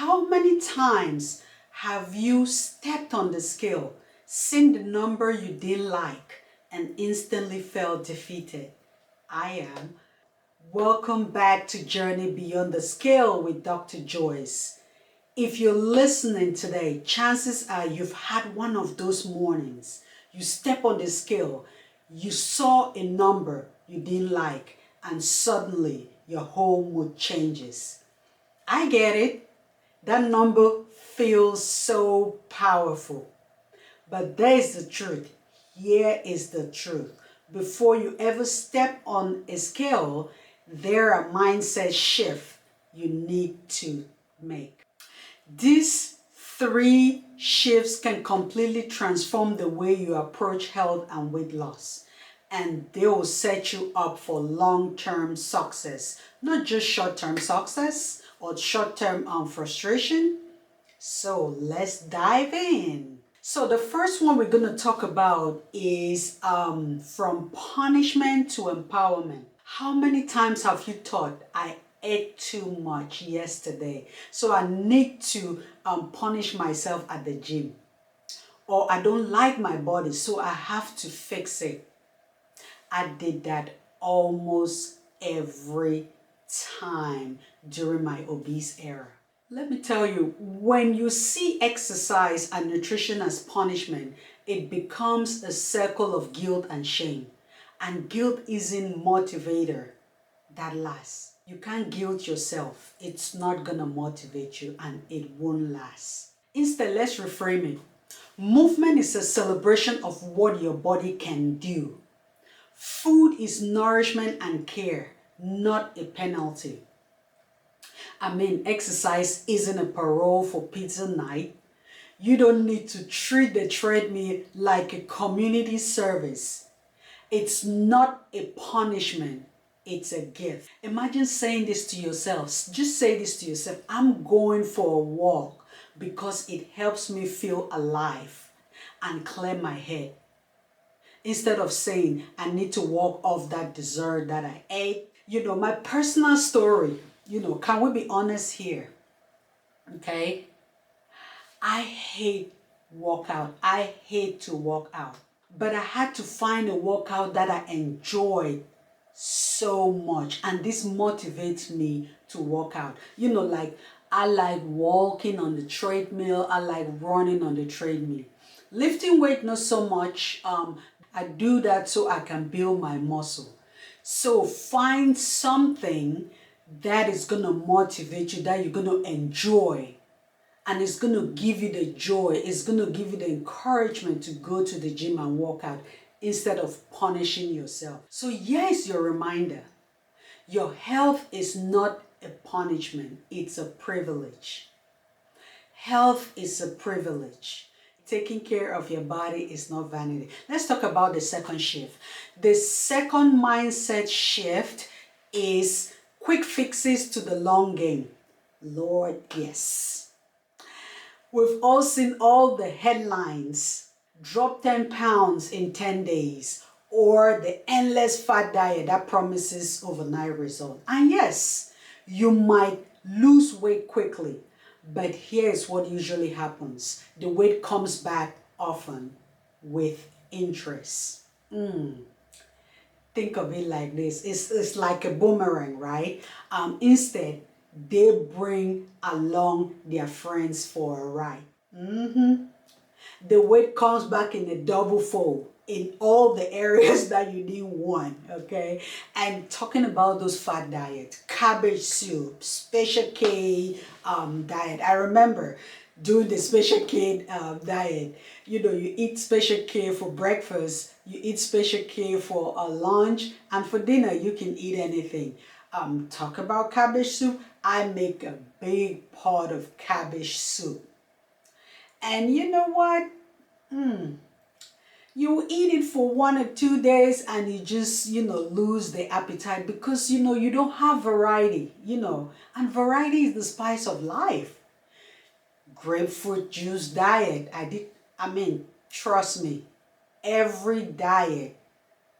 How many times have you stepped on the scale, seen the number you didn't like, and instantly felt defeated? I am. Welcome back to Journey Beyond the Scale with Dr. Joyce. If you're listening today, chances are you've had one of those mornings. You step on the scale, you saw a number you didn't like, and suddenly your whole mood changes. I get it. That number feels so powerful. But there's the truth. Here is the truth. Before you ever step on a scale, there are mindset shifts you need to make. These three shifts can completely transform the way you approach health and weight loss. And they will set you up for long-term success, not just short-term success or short-term frustration. So let's dive in. So the first one we're going to talk about is from punishment to empowerment. How many times have you thought, I ate too much yesterday, so I need to punish myself at the gym? Or I don't like my body, so I have to fix it. I did that almost every time during my obese era. Let me tell you, when you see exercise and nutrition as punishment, it becomes a circle of guilt and shame. And guilt isn't motivator that lasts. You can't guilt yourself. It's not gonna motivate you and it won't last. Instead, let's reframe it. Movement is a celebration of what your body can do. Food is nourishment and care, not a penalty. Exercise isn't a parole for pizza night. You don't need to treat the treadmill like a community service. It's not a punishment, it's a gift. Imagine saying this to yourself. Just say this to yourself. I'm going for a walk because it helps me feel alive and clear my head. Instead of saying, I need to walk off that dessert that I ate. My personal story, can we be honest here? Okay? I hate workout. I hate to work out. But I had to find a workout that I enjoyed so much. And this motivates me to work out. I like walking on the treadmill. I like running on the treadmill. Lifting weight, not so much. I do that so I can build my muscle. So find something that is going to motivate you, that you're going to enjoy. And it's going to give you the joy. It's going to give you the encouragement to go to the gym and work out instead of punishing yourself. So here's your reminder. Your health is not a punishment. It's a privilege. Health is a privilege. Taking care of your body is not vanity. Let's talk about the second shift. The second mindset shift is quick fixes to the long game. Lord, yes. We've all seen all the headlines. Drop 10 pounds in 10 days. Or the endless fat diet that promises overnight results. And yes, you might lose weight quickly. But here's what usually happens. The weight comes back often with interest. Think of it like this. It's like a boomerang, right? Instead, they bring along their friends for a ride. The weight comes back in a double fold in all the areas that you didn't want, okay? And talking about those fat diets, cabbage soup, special K diet. I remember doing the special K diet. You eat special K for breakfast, you eat special K for lunch, and for dinner you can eat anything. Talk about cabbage soup. I make a big pot of cabbage soup. And you know what? You eat it for 1 or 2 days and you just, lose the appetite because, you don't have variety, and variety is the spice of life. Grapefruit juice diet. Trust me, every diet,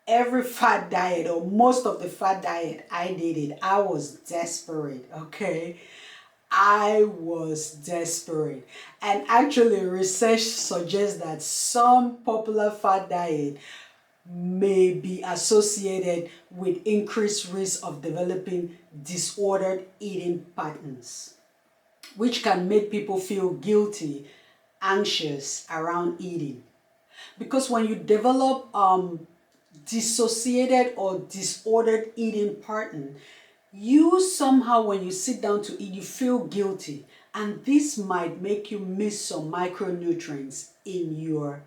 every fat diet or most of the fat diet, I did it. I was desperate, okay? I was desperate. And actually, research suggests that some popular fad diet may be associated with increased risk of developing disordered eating patterns, which can make people feel guilty, anxious around eating. Because when you develop dissociated or disordered eating pattern, you somehow, when you sit down to eat, you feel guilty, and this might make you miss some micronutrients in your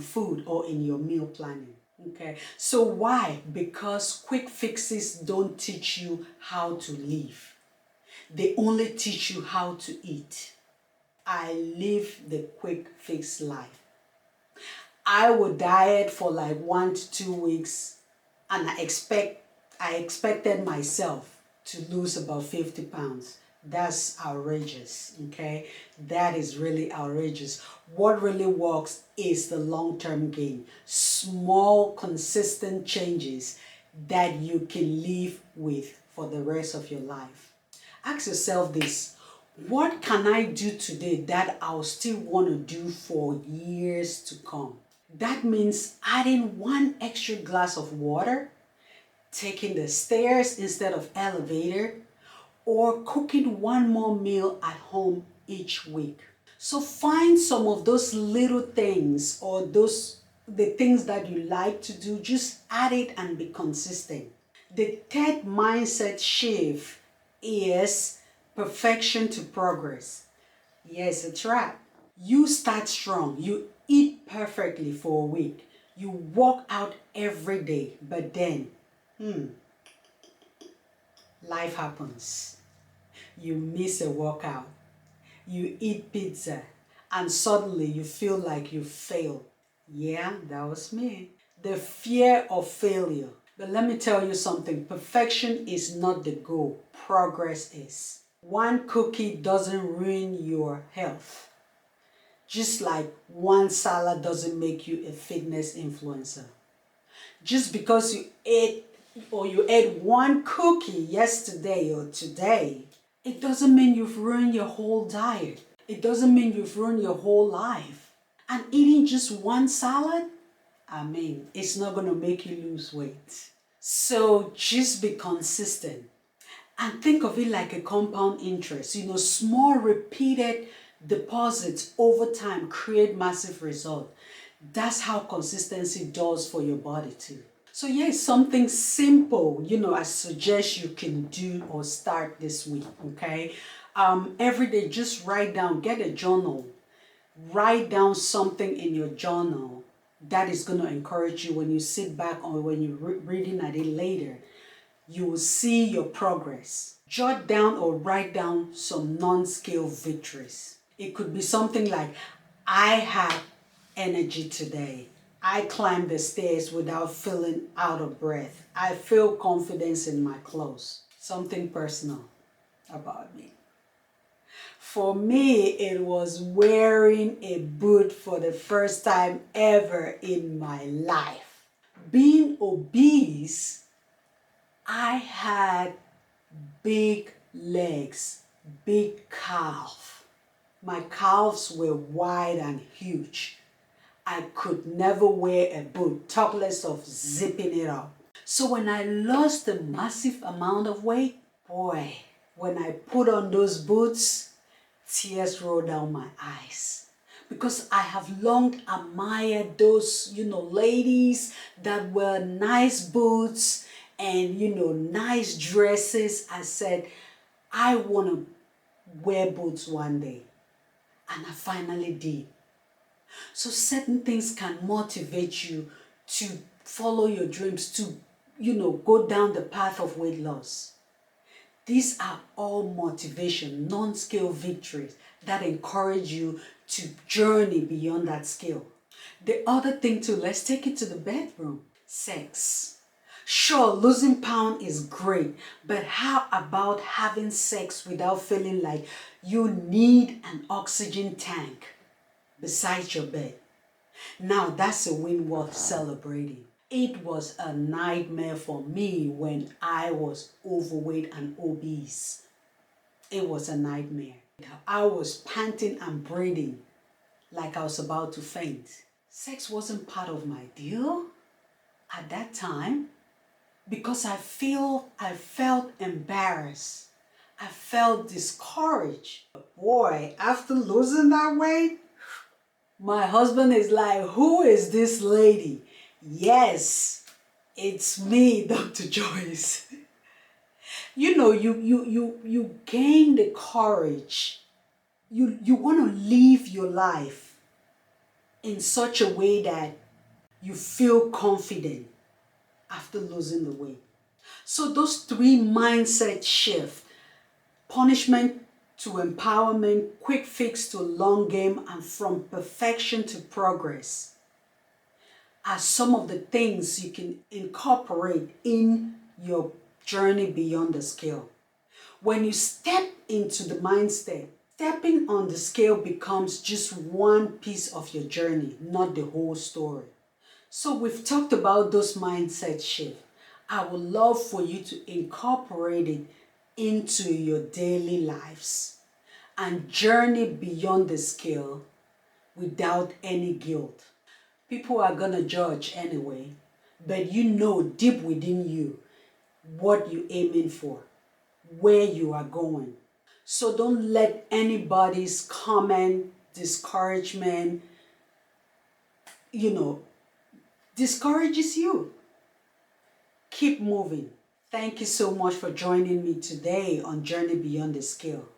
food or in your meal planning. Okay, so why? Because quick fixes don't teach you how to live, they only teach you how to eat. I live the quick fix life. I would diet for like 1 to 2 weeks, and I expected myself to lose about 50 pounds. That's outrageous, okay? That is really outrageous. What really works is the long-term gain. Small, consistent changes that you can live with for the rest of your life. Ask yourself this: what can I do today that I'll still want to do for years to come? That means adding one extra glass of water, taking the stairs instead of elevator, or cooking one more meal at home each week. So find some of those little things, or the things that you like to do, just add it and be consistent. The third mindset shift is perfection to progress. Yes, it's right. You start strong, you eat perfectly for a week, you work out every day, but then life happens. You miss a workout, you eat pizza, and suddenly you feel like you failed. Yeah, that was me. The fear of failure. But let me tell you something: perfection is not the goal, progress is. One cookie doesn't ruin your health. Just like one salad doesn't make you a fitness influencer. Just because you ate one cookie yesterday or today, it doesn't mean you've ruined your whole diet. It doesn't mean you've ruined your whole life. And eating just one salad, it's not going to make you lose weight. So just be consistent. And think of it like a compound interest. Small repeated deposits over time create massive results. That's how consistency does for your body too. So yeah, something simple, I suggest you can do or start this week, okay? Every day, just write down, get a journal. Write down something in your journal that is going to encourage you when you sit back or when you're reading at it later. You will see your progress. Jot down or write down some non-scale victories. It could be something like, I had energy today. I climbed the stairs without feeling out of breath. I feel confidence in my clothes. Something personal about me. For me, it was wearing a boot for the first time ever in my life. Being obese, I had big legs, big calf. My calves were wide and huge. I could never wear a boot, talk less of zipping it up. So when I lost a massive amount of weight, boy, when I put on those boots, tears rolled down my eyes. Because I have long admired those, ladies that wear nice boots and, nice dresses. I said, I want to wear boots one day. And I finally did. So certain things can motivate you to follow your dreams, to, go down the path of weight loss. These are all motivation, non-scale victories that encourage you to journey beyond that scale. The other thing too, let's take it to the bedroom. Sex. Sure, losing pound is great, but how about having sex without feeling like you need an oxygen tank beside your bed? Now that's a win worth celebrating. It was a nightmare for me when I was overweight and obese. It was a nightmare. I was panting and breathing like I was about to faint. Sex wasn't part of my deal at that time because I felt embarrassed. I felt discouraged. But boy, after losing that weight, my husband is like, who is this lady? Yes, it's me, Dr. Joyce. You gain the courage. You want to live your life in such a way that you feel confident after losing the weight. So those three mindset shifts, punishment to empowerment, quick fix to long game, and from perfection to progress, are some of the things you can incorporate in your journey beyond the scale. When you step into the mindset, stepping on the scale becomes just one piece of your journey, not the whole story. So we've talked about those mindset shifts. I would love for you to incorporate it into your daily lives and journey beyond the scale without any guilt. People are gonna judge anyway, but you know deep within you what you're aiming for, where you are going. So don't let anybody's comment, discouragement, discourages you. Keep moving. Thank you so much for joining me today on Journey Beyond the Scale.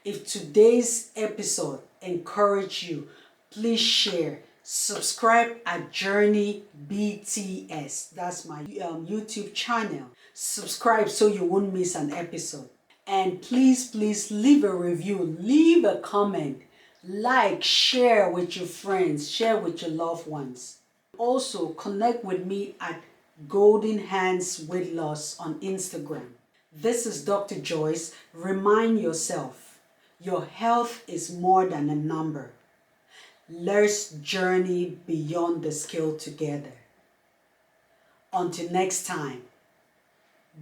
If today's episode encouraged you, please share. Subscribe at Journey BTS. That's my YouTube channel. Subscribe so you won't miss an episode. And please leave a review, leave a comment, like, share with your friends, share with your loved ones. Also, connect with me at Golden Hands Weight Loss on Instagram. This is Dr. Joyce. Remind yourself, your health is more than a number. Let's journey beyond the scale together. Until next time,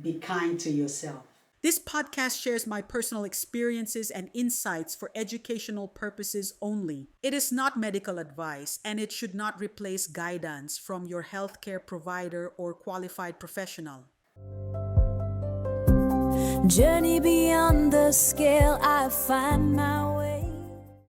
be kind to yourself. This podcast shares my personal experiences and insights for educational purposes only. It is not medical advice, and it should not replace guidance from your healthcare provider or qualified professional. Journey beyond the scale, I find my way.